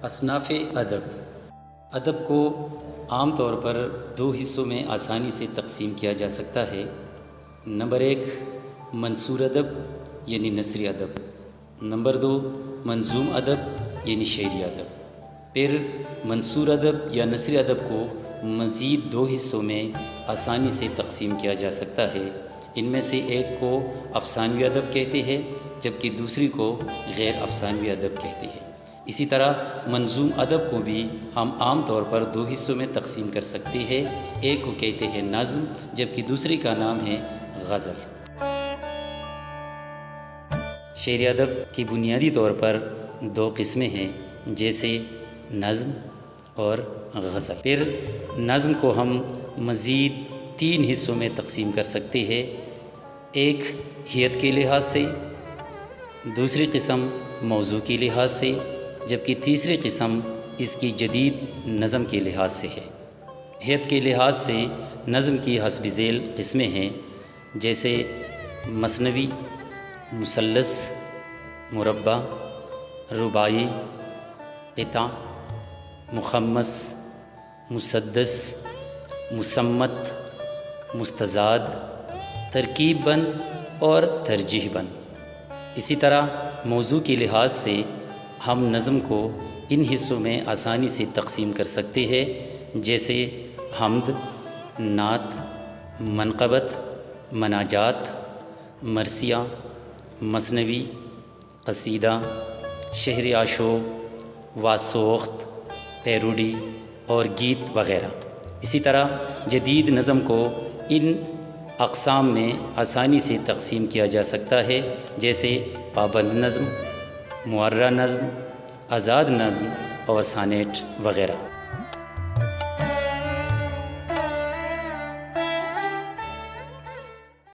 اصناف ادب۔ ادب کو عام طور پر دو حصوں میں آسانی سے تقسیم کیا جا سکتا ہے۔ نمبر 1 منثور ادب یعنی نثری ادب، نمبر 2 منظوم ادب یعنی شعری ادب۔ پھر منثور ادب یا نثری ادب کو مزید دو حصوں میں آسانی سے تقسیم کیا جا سکتا ہے۔ ان میں سے ایک کو افسانوی ادب کہتے ہیں جبکہ دوسری کو غیر افسانوی ادب کہتے ہیں۔ اسی طرح منظوم ادب کو بھی ہم عام طور پر دو حصوں میں تقسیم کر سکتے ہیں۔ ایک کو کہتے ہیں نظم جبکہ دوسری کا نام ہے غزل۔ شعری ادب کی بنیادی طور پر دو قسمیں ہیں جیسے نظم اور غزل۔ پھر نظم کو ہم مزید 3 حصوں میں تقسیم کر سکتے ہیں۔ ایک حیت کے لحاظ سے، دوسری قسم موضوع کے لحاظ سے، جبکہ تیسری قسم اس کی جدید نظم کے لحاظ سے ہے۔ حیت کے لحاظ سے نظم کی حسب ذیل قسمیں ہیں جیسے مثنوی، مثلث، مربع، رباعی، قطع، مخمس، مسدس، مصمت، مستزاد، ترکیب بند اور ترجیح بند۔ اسی طرح موضوع کے لحاظ سے ہم نظم کو ان حصوں میں آسانی سے تقسیم کر سکتے ہیں جیسے حمد، نعت، منقبت، مناجات، مرثیہ، مثنوی، قصیدہ، شعر آشوب، واسوخت، پیروڈی اور گیت وغیرہ۔ اسی طرح جدید نظم کو ان اقسام میں آسانی سے تقسیم کیا جا سکتا ہے جیسے پابند نظم، معرہ نظم، آزاد نظم اور سانیٹ وغیرہ۔